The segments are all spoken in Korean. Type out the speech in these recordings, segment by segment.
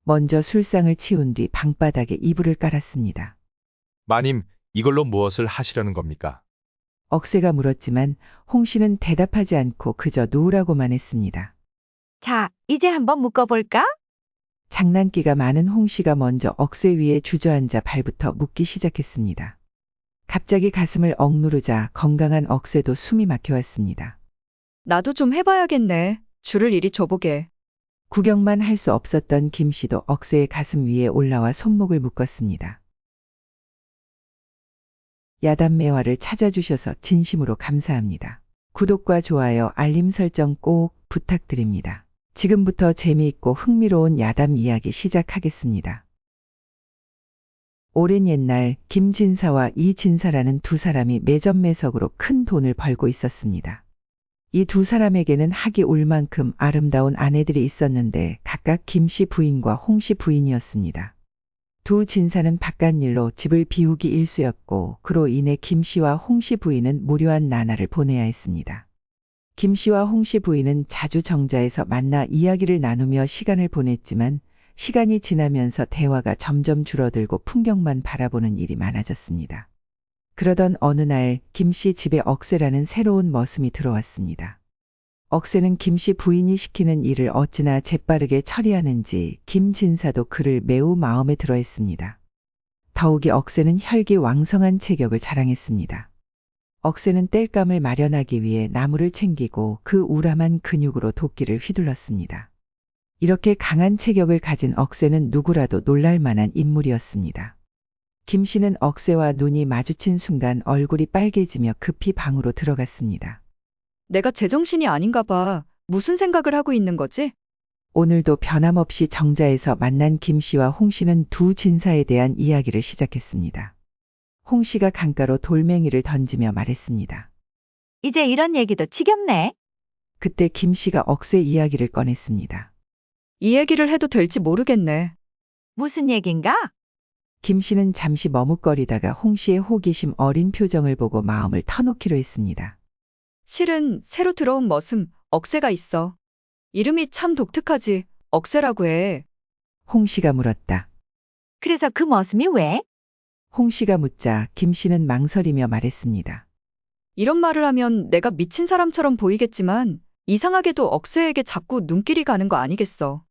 먼저 술상을 치운 뒤 방바닥에 이불을 깔았습니다. 마님, 이걸로 무엇을 하시려는 겁니까? 억새가 물었지만 홍 씨는 대답하지 않고 그저 누우라고만 했습니다. 자, 이제 한번 묶어볼까? 장난기가 많은 홍 씨가 먼저 억새 위에 주저앉아 발부터 묶기 시작했습니다. 갑자기 가슴을 억누르자 건강한 억새도 숨이 막혀왔습니다. 나도 좀 해봐야겠네. 줄을 이리 줘보게. 구경만 할 수 없었던 김 씨도 억새의 가슴 위에 올라와 손목을 묶었습니다. 야단매화를 찾아주셔서 진심으로 감사합니다. 구독과 좋아요, 알림 설정 꼭 부탁드립니다. 지금부터 재미있고 흥미로운 야담 이야기 시작하겠습니다. 오랜 옛날 김진사와 이진사라는 두 사람이 매점매석으로 큰 돈을 벌고 있었습니다. 이 두 사람에게는 하기 울 만큼 아름다운 아내들이 있었는데 각각 김씨 부인과 홍씨 부인이었습니다. 두 진사는 바깥일로 집을 비우기 일쑤였고 그로 인해 김씨와 홍씨 부인은 무료한 나날을 보내야 했습니다. 김씨와 홍씨 부인은 자주 정자에서 만나 이야기를 나누며 시간을 보냈지만 시간이 지나면서 대화가 점점 줄어들고 풍경만 바라보는 일이 많아졌습니다. 그러던 어느 날 김씨 집에 억새라는 새로운 머슴이 들어왔습니다. 억새는 김씨 부인이 시키는 일을 어찌나 재빠르게 처리하는지 김진사도 그를 매우 마음에 들어했습니다. 더욱이 억새는 혈기왕성한 체격을 자랑했습니다. 억새는 땔감을 마련하기 위해 나무를 챙기고 그 우람한 근육으로 도끼를 휘둘렀습니다. 이렇게 강한 체격을 가진 억새는 누구라도 놀랄 만한 인물이었습니다. 김씨는 억새와 눈이 마주친 순간 얼굴이 빨개지며 급히 방으로 들어갔습니다. 내가 제정신이 아닌가 봐. 무슨 생각을 하고 있는 거지? 오늘도 변함없이 정자에서 만난 김씨와 홍씨는 두 진사에 대한 이야기를 시작했습니다. 홍씨가 강가로 돌멩이를 던지며 말했습니다. 이제 이런 얘기도 지겹네. 그때 김씨가 억새 이야기를 꺼냈습니다. 이 얘기를 해도 될지 모르겠네. 무슨 얘긴가? 김씨는 잠시 머뭇거리다가 홍씨의 호기심 어린 표정을 보고 마음을 터놓기로 했습니다. 실은 새로 들어온 머슴, 억새가 있어. 이름이 참 독특하지. 억새라고 해. 홍씨가 물었다. 그래서 그 머슴이 왜? 홍씨가 묻자 김씨는 망설이며 말했습니다. 이런 말을 하면 내가 미친 사람처럼 보이겠지만 이상하게도 억새에게 자꾸 눈길이 가는 거 아니겠어.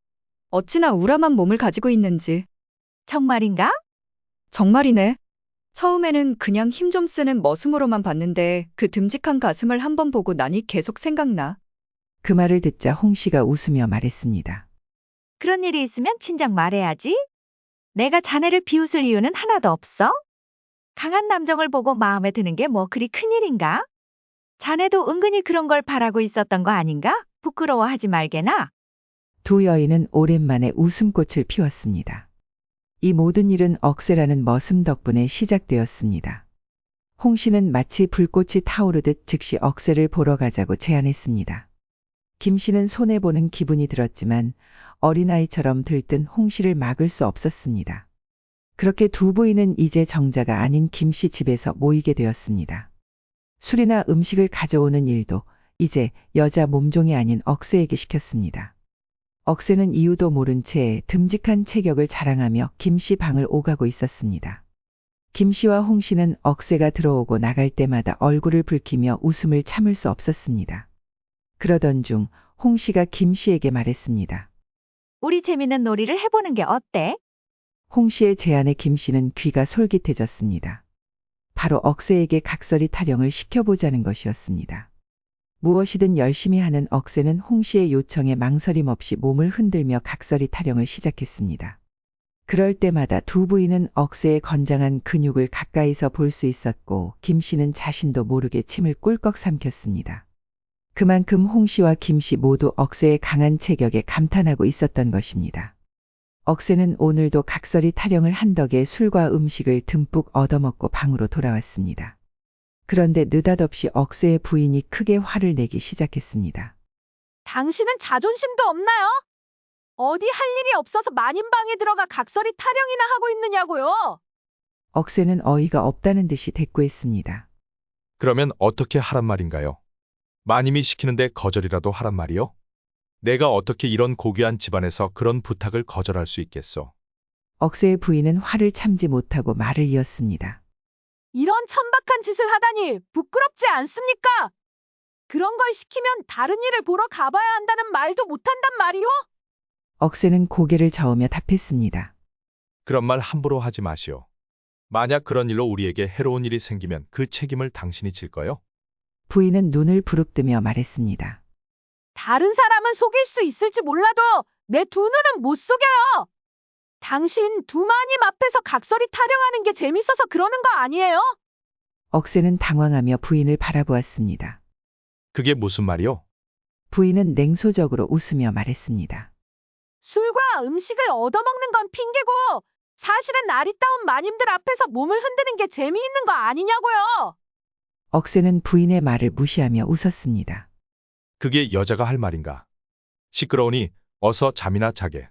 어찌나 우람한 몸을 가지고 있는지. 정말인가? 정말이네. 처음에는 그냥 힘 좀 쓰는 머슴으로만 봤는데 그 듬직한 가슴을 한번 보고 나니 계속 생각나. 그 말을 듣자 홍씨가 웃으며 말했습니다. 그런 일이 있으면 진작 말해야지. 내가 자네를 비웃을 이유는 하나도 없어. 강한 남정을 보고 마음에 드는 게 뭐 그리 큰일인가? 자네도 은근히 그런 걸 바라고 있었던 거 아닌가? 부끄러워하지 말게나. 두 여인은 오랜만에 웃음꽃을 피웠습니다. 이 모든 일은 억새라는 머슴 덕분에 시작되었습니다. 홍씨는 마치 불꽃이 타오르듯 즉시 억새를 보러 가자고 제안했습니다. 김씨는 손해보는 기분이 들었지만 어린아이처럼 들뜬 홍씨를 막을 수 없었습니다. 그렇게 두 부인은 이제 정자가 아닌 김씨 집에서 모이게 되었습니다. 술이나 음식을 가져오는 일도 이제 여자 몸종이 아닌 억새에게 시켰습니다. 억새는 이유도 모른 채 듬직한 체격을 자랑하며 김씨 방을 오가고 있었습니다. 김씨와 홍씨는 억새가 들어오고 나갈 때마다 얼굴을 붉히며 웃음을 참을 수 없었습니다. 그러던 중 홍씨가 김씨에게 말했습니다. 우리 재밌는 놀이를 해보는 게 어때? 홍씨의 제안에 김씨는 귀가 솔깃해졌습니다. 바로 억새에게 각설이 타령을 시켜보자는 것이었습니다. 무엇이든 열심히 하는 억새는 홍씨의 요청에 망설임 없이 몸을 흔들며 각설이 타령을 시작했습니다. 그럴 때마다 두 부인은 억새의 건장한 근육을 가까이서 볼 수 있었고 김씨는 자신도 모르게 침을 꿀꺽 삼켰습니다. 그만큼 홍씨와 김씨 모두 억새의 강한 체격에 감탄하고 있었던 것입니다. 억새는 오늘도 각설이 타령을 한 덕에 술과 음식을 듬뿍 얻어먹고 방으로 돌아왔습니다. 그런데 느닷없이 억새의 부인이 크게 화를 내기 시작했습니다. 당신은 자존심도 없나요? 어디 할 일이 없어서 마님방에 들어가 각설이 타령이나 하고 있느냐고요? 억새는 어이가 없다는 듯이 대꾸했습니다. 그러면 어떻게 하란 말인가요? 마님이 시키는데 거절이라도 하란 말이요? 내가 어떻게 이런 고귀한 집안에서 그런 부탁을 거절할 수 있겠소? 억새의 부인은 화를 참지 못하고 말을 이었습니다. 이런 천박한 짓을 하다니 부끄럽지 않습니까? 그런 걸 시키면 다른 일을 보러 가봐야 한다는 말도 못한단 말이오? 억새는 고개를 저으며 답했습니다. 그런 말 함부로 하지 마시오. 만약 그런 일로 우리에게 해로운 일이 생기면 그 책임을 당신이 질 거요? 부인은 눈을 부릅뜨며 말했습니다. 다른 사람은 속일 수 있을지 몰라도 내 두 눈은 못 속여요. 당신 두 마님 앞에서 각설이 타령하는 게 재밌어서 그러는 거 아니에요? 억새는 당황하며 부인을 바라보았습니다. 그게 무슨 말이오? 부인은 냉소적으로 웃으며 말했습니다. 술과 음식을 얻어먹는 건 핑계고 사실은 아리따운 마님들 앞에서 몸을 흔드는 게 재미있는 거 아니냐고요. 억새는 부인의 말을 무시하며 웃었습니다. 그게 여자가 할 말인가? 시끄러우니 어서 잠이나 자게.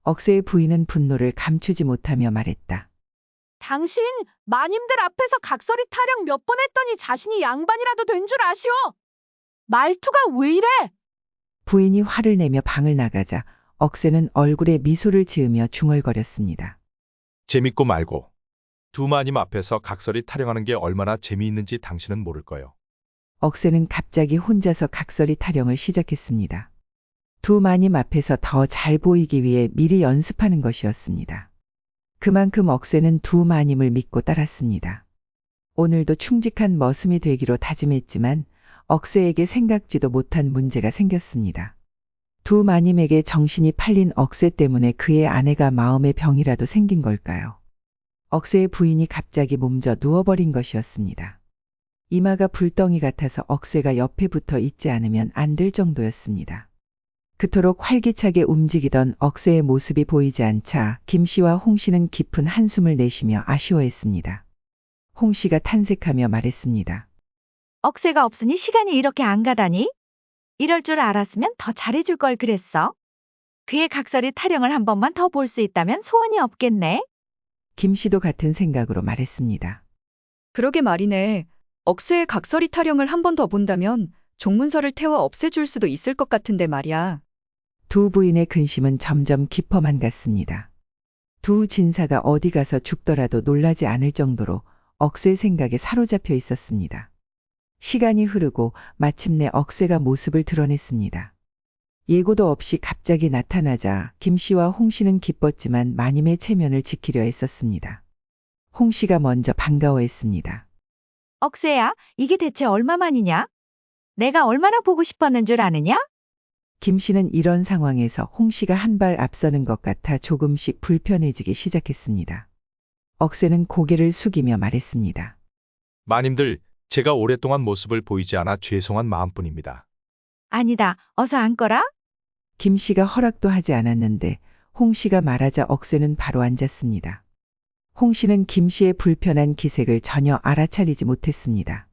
억새의 부인은 분노를 감추지 못하며 말했다. 당신 마님들 앞에서 각설이 타령 몇 번 했더니 자신이 양반이라도 된 줄 아시오? 말투가 왜 이래? 부인이 화를 내며 방을 나가자 억새는 얼굴에 미소를 지으며 중얼거렸습니다. 재밌고 말고. 두 마님 앞에서 각설이 타령하는 게 얼마나 재미있는지 당신은 모를 거요. 억새는 갑자기 혼자서 각설이 타령을 시작했습니다. 두 마님 앞에서 더 잘 보이기 위해 미리 연습하는 것이었습니다. 그만큼 억새는 두 마님을 믿고 따랐습니다. 오늘도 충직한 머슴이 되기로 다짐했지만 억새에게 생각지도 못한 문제가 생겼습니다. 두 마님에게 정신이 팔린 억새 때문에 그의 아내가 마음의 병이라도 생긴 걸까요? 억새의 부인이 갑자기 몸져 누워버린 것이었습니다. 이마가 불덩이 같아서 억새가 옆에 붙어 있지 않으면 안 될 정도였습니다. 그토록 활기차게 움직이던 억새의 모습이 보이지 않자 김 씨와 홍 씨는 깊은 한숨을 내쉬며 아쉬워했습니다. 홍 씨가 탄색하며 말했습니다. 억새가 없으니 시간이 이렇게 안 가다니? 이럴 줄 알았으면 더 잘해줄 걸 그랬어. 그의 각설이 타령을 한 번만 더 볼 수 있다면 소원이 없겠네. 김 씨도 같은 생각으로 말했습니다. 그러게 말이네. 억새의 각설이 타령을 한 번 더 본다면 종문서를 태워 없애줄 수도 있을 것 같은데 말이야. 두 부인의 근심은 점점 깊어만 갔습니다. 두 진사가 어디 가서 죽더라도 놀라지 않을 정도로 억새 생각에 사로잡혀 있었습니다. 시간이 흐르고 마침내 억새가 모습을 드러냈습니다. 예고도 없이 갑자기 나타나자 김 씨와 홍 씨는 기뻤지만 마님의 체면을 지키려 했었습니다. 홍 씨가 먼저 반가워했습니다. 억새야, 이게 대체 얼마만이냐? 내가 얼마나 보고 싶었는 줄 아느냐? 김 씨는 이런 상황에서 홍 씨가 한 발 앞서는 것 같아 조금씩 불편해지기 시작했습니다. 억새는 고개를 숙이며 말했습니다. 마님들, 제가 오랫동안 모습을 보이지 않아 죄송한 마음뿐입니다. 아니다, 어서 앉거라. 김 씨가 허락도 하지 않았는데 홍 씨가 말하자 억새는 바로 앉았습니다. 홍 씨는 김 씨의 불편한 기색을 전혀 알아차리지 못했습니다.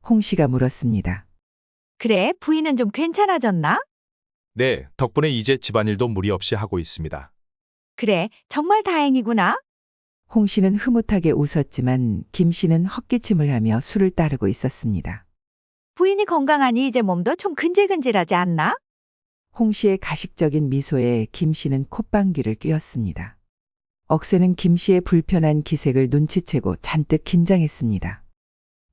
홍 씨가 물었습니다. 그래, 부인은 좀 괜찮아졌나? 네, 덕분에 이제 집안일도 무리 없이 하고 있습니다. 그래, 정말 다행이구나. 홍 씨는 흐뭇하게 웃었지만 김 씨는 헛기침을 하며 술을 따르고 있었습니다. 부인이 건강하니 이제 몸도 좀 근질근질하지 않나? 홍 씨의 가식적인 미소에 김 씨는 콧방귀를 뀌었습니다. 억새는 김 씨의 불편한 기색을 눈치채고 잔뜩 긴장했습니다.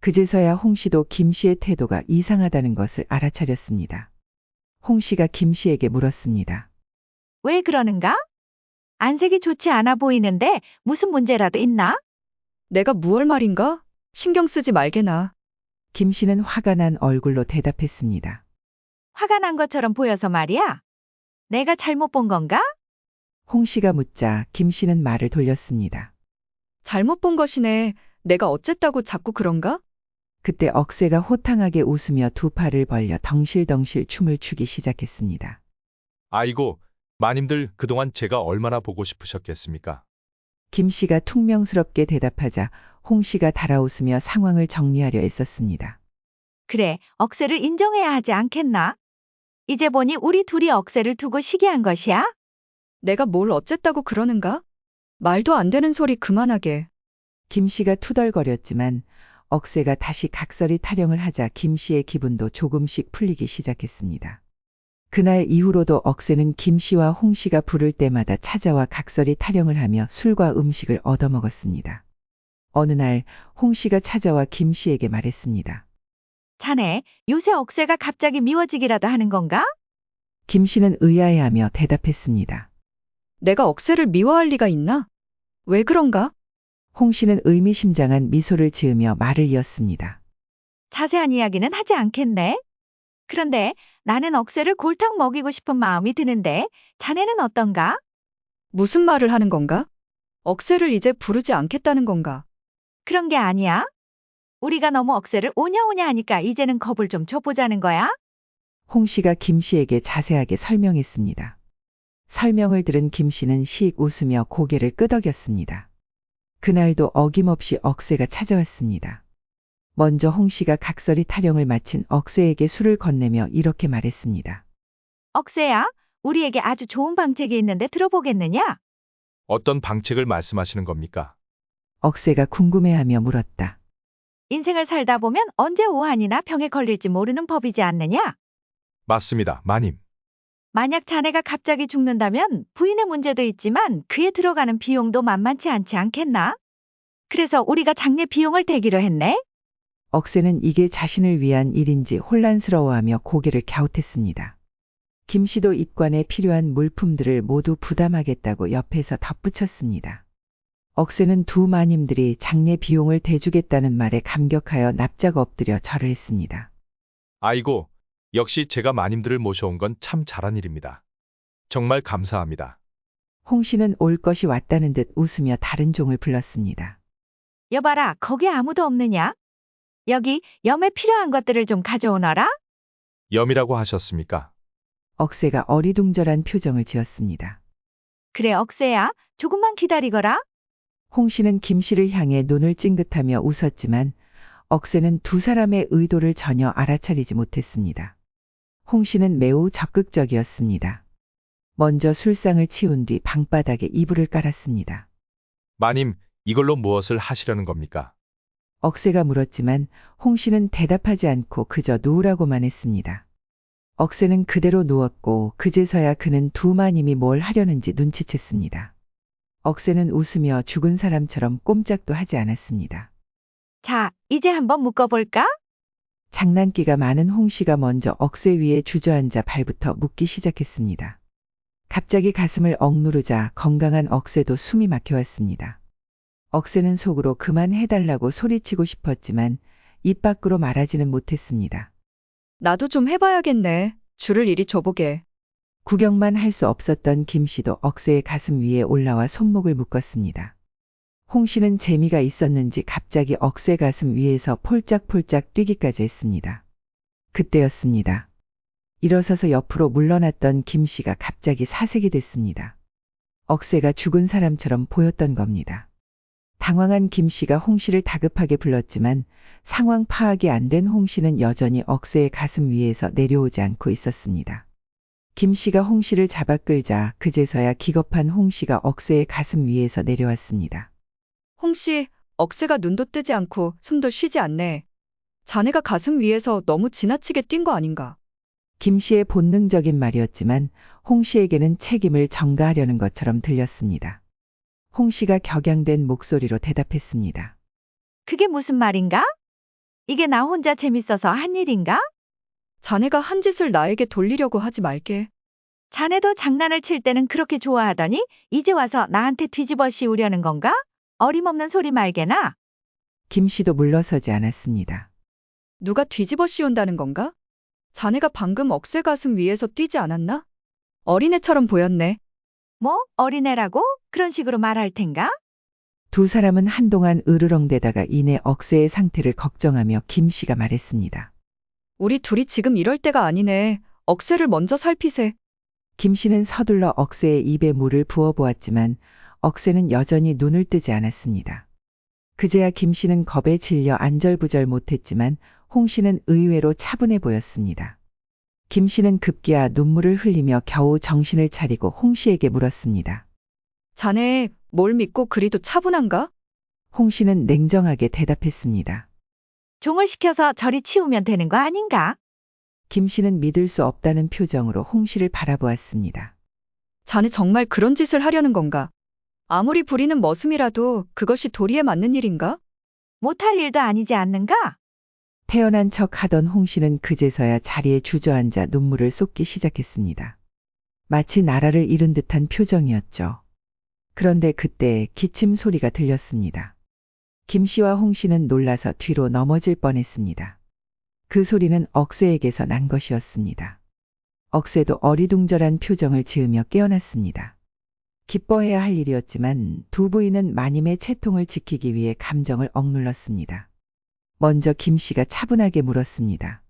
그제서야 홍 씨도 김 씨의 태도가 이상하다는 것을 알아차렸습니다. 홍 씨가 김 씨에게 물었습니다. 왜 그러는가? 안색이 좋지 않아 보이는데 무슨 문제라도 있나? 내가 무얼 말인가? 신경 쓰지 말게나. 김 씨는 화가 난 얼굴로 대답했습니다. 화가 난 것처럼 보여서 말이야. 내가 잘못 본 건가? 홍 씨가 묻자 김 씨는 말을 돌렸습니다. 잘못 본 것이네. 내가 어쨌다고 자꾸 그런가? 그때 억새가 호탕하게 웃으며 두 팔을 벌려 덩실덩실 춤을 추기 시작했습니다. 아이고, 마님들 그동안 제가 얼마나 보고 싶으셨겠습니까? 김 씨가 퉁명스럽게 대답하자 홍 씨가 달아웃으며 상황을 정리하려 애썼습니다. 그래, 억새를 인정해야 하지 않겠나? 이제 보니 우리 둘이 억새를 두고 시기한 것이야? 내가 뭘 어쨌다고 그러는가? 말도 안 되는 소리 그만하게. 김 씨가 투덜거렸지만 억새가 다시 각설이 타령을 하자 김 씨의 기분도 조금씩 풀리기 시작했습니다. 그날 이후로도 억새는 김 씨와 홍 씨가 부를 때마다 찾아와 각설이 타령을 하며 술과 음식을 얻어먹었습니다. 어느 날 홍 씨가 찾아와 김 씨에게 말했습니다. 자네, 요새 억새가 갑자기 미워지기라도 하는 건가? 김 씨는 의아해하며 대답했습니다. 내가 억새를 미워할 리가 있나? 왜 그런가? 홍 씨는 의미심장한 미소를 지으며 말을 이었습니다. 자세한 이야기는 하지 않겠네. 그런데 나는 억새를 골탕 먹이고 싶은 마음이 드는데 자네는 어떤가? 무슨 말을 하는 건가? 억새를 이제 부르지 않겠다는 건가? 그런 게 아니야. 우리가 너무 억새를 오냐오냐 하니까 이제는 겁을 좀 줘보자는 거야? 홍 씨가 김 씨에게 자세하게 설명했습니다. 설명을 들은 김 씨는 씩 웃으며 고개를 끄덕였습니다. 그날도 어김없이 억새가 찾아왔습니다. 먼저 홍 씨가 각설이 타령을 마친 억새에게 술을 건네며 이렇게 말했습니다. 억새야, 우리에게 아주 좋은 방책이 있는데 들어보겠느냐? 어떤 방책을 말씀하시는 겁니까? 억새가 궁금해하며 물었다. 인생을 살다 보면 언제 오한이나 병에 걸릴지 모르는 법이지 않느냐? 맞습니다, 마님. 만약 자네가 갑자기 죽는다면 부인의 문제도 있지만 그에 들어가는 비용도 만만치 않지 않겠나? 그래서 우리가 장례 비용을 대기로 했네? 억새는 이게 자신을 위한 일인지 혼란스러워하며 고개를 갸웃했습니다. 김 씨도 입관에 필요한 물품들을 모두 부담하겠다고 옆에서 덧붙였습니다. 억새는 두 마님들이 장례 비용을 대주겠다는 말에 감격하여 납작 엎드려 절을 했습니다. 아이고, 역시 제가 마님들을 모셔온 건 참 잘한 일입니다. 정말 감사합니다. 홍 씨는 올 것이 왔다는 듯 웃으며 다른 종을 불렀습니다. 여봐라, 거기 아무도 없느냐? 여기 염에 필요한 것들을 좀 가져오너라? 염이라고 하셨습니까? 억새가 어리둥절한 표정을 지었습니다. 그래, 억새야. 조금만 기다리거라. 홍 씨는 김 씨를 향해 눈을 찡긋하며 웃었지만 억새는 두 사람의 의도를 전혀 알아차리지 못했습니다. 홍 씨는 매우 적극적이었습니다. 먼저 술상을 치운 뒤 방바닥에 이불을 깔았습니다. 마님, 이걸로 무엇을 하시려는 겁니까? 억새가 물었지만 홍 씨는 대답하지 않고 그저 누우라고만 했습니다. 억새는 그대로 누웠고 그제서야 그는 두 마님이 뭘 하려는지 눈치챘습니다. 억새는 웃으며 죽은 사람처럼 꼼짝도 하지 않았습니다. 자, 이제 한번 묶어볼까? 장난기가 많은 홍 씨가 먼저 억새 위에 주저앉아 발부터 묶기 시작했습니다. 갑자기 가슴을 억누르자 건강한 억새도 숨이 막혀왔습니다. 억새는 속으로 그만해달라고 소리치고 싶었지만 입 밖으로 말하지는 못했습니다. 나도 좀 해봐야겠네. 줄을 이리 줘보게. 구경만 할 수 없었던 김 씨도 억새의 가슴 위에 올라와 손목을 묶었습니다. 홍 씨는 재미가 있었는지 갑자기 억새 가슴 위에서 폴짝폴짝 뛰기까지 했습니다. 그때였습니다. 일어서서 옆으로 물러났던 김 씨가 갑자기 사색이 됐습니다. 억새가 죽은 사람처럼 보였던 겁니다. 당황한 김 씨가 홍 씨를 다급하게 불렀지만 상황 파악이 안 된 홍 씨는 여전히 억새의 가슴 위에서 내려오지 않고 있었습니다. 김 씨가 홍 씨를 잡아 끌자 그제서야 기겁한 홍 씨가 억새의 가슴 위에서 내려왔습니다. 홍 씨, 억새가 눈도 뜨지 않고 숨도 쉬지 않네. 자네가 가슴 위에서 너무 지나치게 뛴 거 아닌가? 김 씨의 본능적인 말이었지만 홍 씨에게는 책임을 전가하려는 것처럼 들렸습니다. 홍 씨가 격양된 목소리로 대답했습니다. 그게 무슨 말인가? 이게 나 혼자 재밌어서 한 일인가? 자네가 한 짓을 나에게 돌리려고 하지 말게. 자네도 장난을 칠 때는 그렇게 좋아하더니 이제 와서 나한테 뒤집어 씌우려는 건가? 어림없는 소리 말게나. 김 씨도 물러서지 않았습니다. 누가 뒤집어 씌운다는 건가? 자네가 방금 억새 가슴 위에서 뛰지 않았나? 어린애처럼 보였네. 뭐? 어린애라고? 그런 식으로 말할 텐가? 두 사람은 한동안 으르렁대다가 이내 억새의 상태를 걱정하며 김 씨가 말했습니다. 우리 둘이 지금 이럴 때가 아니네. 억새를 먼저 살피세. 김 씨는 서둘러 억새의 입에 물을 부어보았지만 억새는 여전히 눈을 뜨지 않았습니다. 그제야 김 씨는 겁에 질려 안절부절 못했지만 홍 씨는 의외로 차분해 보였습니다. 김 씨는 급기야 눈물을 흘리며 겨우 정신을 차리고 홍 씨에게 물었습니다. 자네 뭘 믿고 그리도 차분한가? 홍 씨는 냉정하게 대답했습니다. 종을 시켜서 저리 치우면 되는 거 아닌가? 김 씨는 믿을 수 없다는 표정으로 홍 씨를 바라보았습니다. 자네 정말 그런 짓을 하려는 건가? 아무리 부리는 머슴이라도 그것이 도리에 맞는 일인가? 못할 일도 아니지 않는가? 태연한 척 하던 홍 씨는 그제서야 자리에 주저앉아 눈물을 쏟기 시작했습니다. 마치 나라를 잃은 듯한 표정이었죠. 그런데 그때 기침 소리가 들렸습니다. 김 씨와 홍 씨는 놀라서 뒤로 넘어질 뻔했습니다. 그 소리는 억쇠에게서 난 것이었습니다. 억쇠도 어리둥절한 표정을 지으며 깨어났습니다. 기뻐해야 할 일이었지만 두 부인은 마님의 채통을 지키기 위해 감정을 억눌렀습니다. 먼저 김 씨가 차분하게 물었습니다.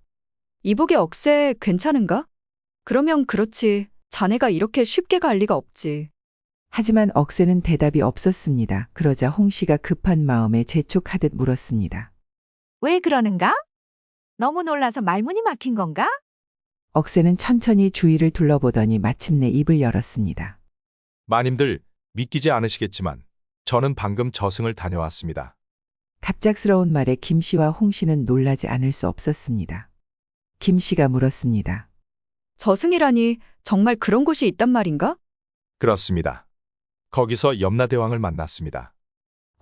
이복의 억새 괜찮은가? 그러면 그렇지. 자네가 이렇게 쉽게 갈 리가 없지. 하지만 억새는 대답이 없었습니다. 그러자 홍 씨가 급한 마음에 재촉하듯 물었습니다. 왜 그러는가? 너무 놀라서 말문이 막힌 건가? 억새는 천천히 주위를 둘러보더니 마침내 입을 열었습니다. 마님들 믿기지 않으시겠지만 저는 방금 저승을 다녀왔습니다. 갑작스러운 말에 김 씨와 홍 씨는 놀라지 않을 수 없었습니다. 김 씨가 물었습니다. 저승이라니 정말 그런 곳이 있단 말인가? 그렇습니다. 거기서 염라대왕을 만났습니다.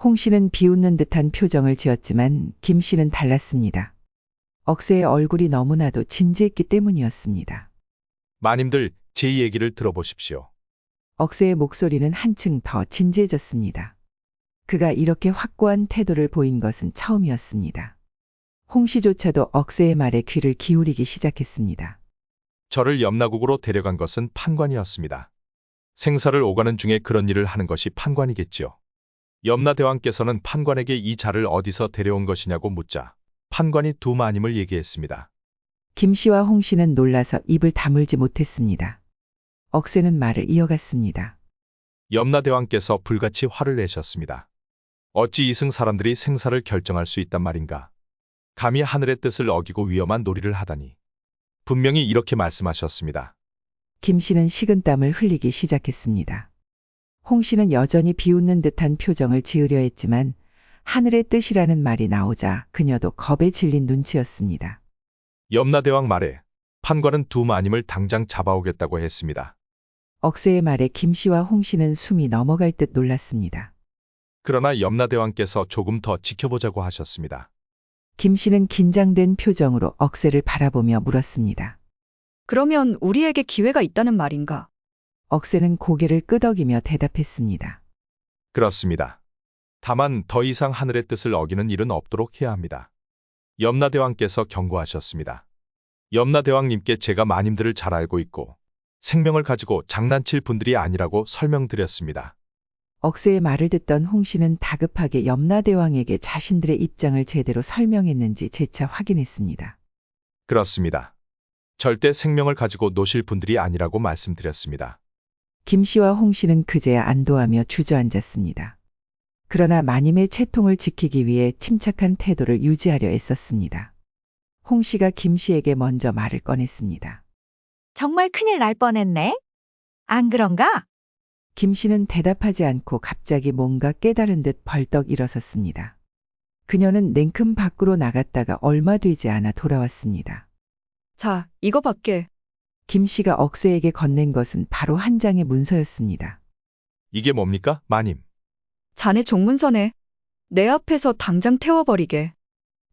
홍 씨는 비웃는 듯한 표정을 지었지만 김 씨는 달랐습니다. 억새의 얼굴이 너무나도 진지했기 때문이었습니다. 마님들 제 얘기를 들어보십시오. 억새의 목소리는 한층 더 진지해졌습니다. 그가 이렇게 확고한 태도를 보인 것은 처음이었습니다. 홍 씨조차도 억새의 말에 귀를 기울이기 시작했습니다. 저를 염라국으로 데려간 것은 판관이었습니다. 생사를 오가는 중에 그런 일을 하는 것이 판관이겠지요. 염라대왕께서는 판관에게 이 자를 어디서 데려온 것이냐고 묻자 판관이 두 마님을 얘기했습니다. 김 씨와 홍 씨는 놀라서 입을 다물지 못했습니다. 억새는 말을 이어갔습니다. 염라대왕께서 불같이 화를 내셨습니다. 어찌 이승 사람들이 생사를 결정할 수 있단 말인가. 감히 하늘의 뜻을 어기고 위험한 놀이를 하다니. 분명히 이렇게 말씀하셨습니다. 김 씨는 식은땀을 흘리기 시작했습니다. 홍 씨는 여전히 비웃는 듯한 표정을 지으려 했지만 하늘의 뜻이라는 말이 나오자 그녀도 겁에 질린 눈치였습니다. 염라대왕 말에 판관은 두 마님을 당장 잡아오겠다고 했습니다. 억새의 말에 김 씨와 홍 씨는 숨이 넘어갈 듯 놀랐습니다. 그러나 염라대왕께서 조금 더 지켜보자고 하셨습니다. 김 씨는 긴장된 표정으로 억새를 바라보며 물었습니다. 그러면 우리에게 기회가 있다는 말인가? 억새는 고개를 끄덕이며 대답했습니다. 그렇습니다. 다만 더 이상 하늘의 뜻을 어기는 일은 없도록 해야 합니다. 염라대왕께서 경고하셨습니다. 염라대왕님께 제가 마님들을 잘 알고 있고 생명을 가지고 장난칠 분들이 아니라고 설명드렸습니다. 억새의 말을 듣던 홍 씨는 다급하게 염라대왕에게 자신들의 입장을 제대로 설명했는지 재차 확인했습니다. 그렇습니다. 절대 생명을 가지고 노실 분들이 아니라고 말씀드렸습니다. 김 씨와 홍 씨는 그제야 안도하며 주저앉았습니다. 그러나 마님의 채통을 지키기 위해 침착한 태도를 유지하려 애썼습니다. 홍 씨가 김 씨에게 먼저 말을 꺼냈습니다. 정말 큰일 날 뻔했네. 안 그런가? 김 씨는 대답하지 않고 갑자기 뭔가 깨달은 듯 벌떡 일어섰습니다. 그녀는 냉큼 밖으로 나갔다가 얼마 되지 않아 돌아왔습니다. 자, 이거 밖에. 김 씨가 억새에게 건넨 것은 바로 한 장의 문서였습니다. 이게 뭡니까, 마님? 자네 종문서네. 내 앞에서 당장 태워버리게.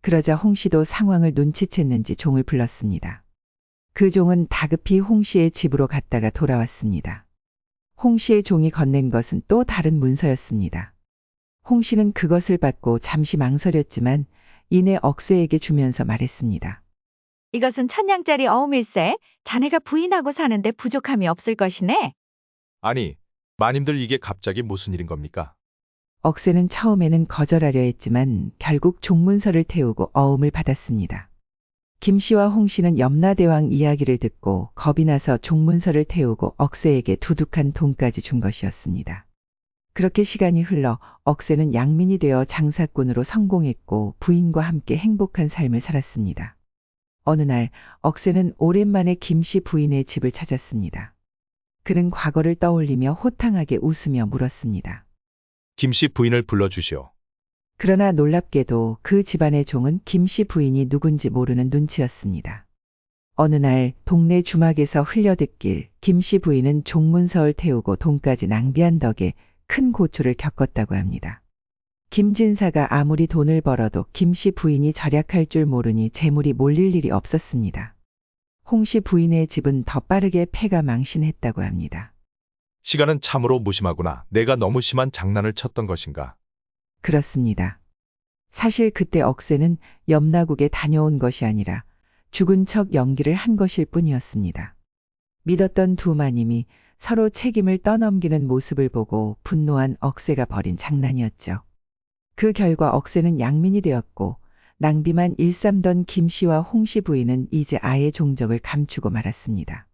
그러자 홍 씨도 상황을 눈치챘는지 종을 불렀습니다. 그 종은 다급히 홍 씨의 집으로 갔다가 돌아왔습니다. 홍 씨의 종이 건넨 것은 또 다른 문서였습니다. 홍 씨는 그것을 받고 잠시 망설였지만 이내 억새에게 주면서 말했습니다. 이것은 1000냥짜리 어음일세. 자네가 부인하고 사는데 부족함이 없을 것이네. 아니, 마님들 이게 갑자기 무슨 일인 겁니까? 억새는 처음에는 거절하려 했지만 결국 종문서를 태우고 어음을 받았습니다. 김 씨와 홍 씨는 염라대왕 이야기를 듣고 겁이 나서 종문서를 태우고 억새에게 두둑한 돈까지 준 것이었습니다. 그렇게 시간이 흘러 억새는 양민이 되어 장사꾼으로 성공했고 부인과 함께 행복한 삶을 살았습니다. 어느 날 억새는 오랜만에 김 씨 부인의 집을 찾았습니다. 그는 과거를 떠올리며 호탕하게 웃으며 물었습니다. 김씨 부인을 불러주시오. 그러나 놀랍게도 그 집안의 종은 김 씨 부인이 누군지 모르는 눈치였습니다. 어느 날 동네 주막에서 흘려듣길 김씨 부인은 종문서를 태우고 돈까지 낭비한 덕에 큰 고초를 겪었다고 합니다. 김진사가 아무리 돈을 벌어도 김씨 부인이 절약할 줄 모르니 재물이 몰릴 일이 없었습니다. 홍씨 부인의 집은 더 빠르게 폐가 망신했다고 합니다. 시간은 참으로 무심하구나. 내가 너무 심한 장난을 쳤던 것인가? 그렇습니다. 사실 그때 억새는 염라국에 다녀온 것이 아니라 죽은 척 연기를 한 것일 뿐이었습니다. 믿었던 두 마님이 서로 책임을 떠넘기는 모습을 보고 분노한 억새가 벌인 장난이었죠. 그 결과 억새는 양민이 되었고 낭비만 일삼던 김씨와 홍씨 부인은 이제 아예 종적을 감추고 말았습니다.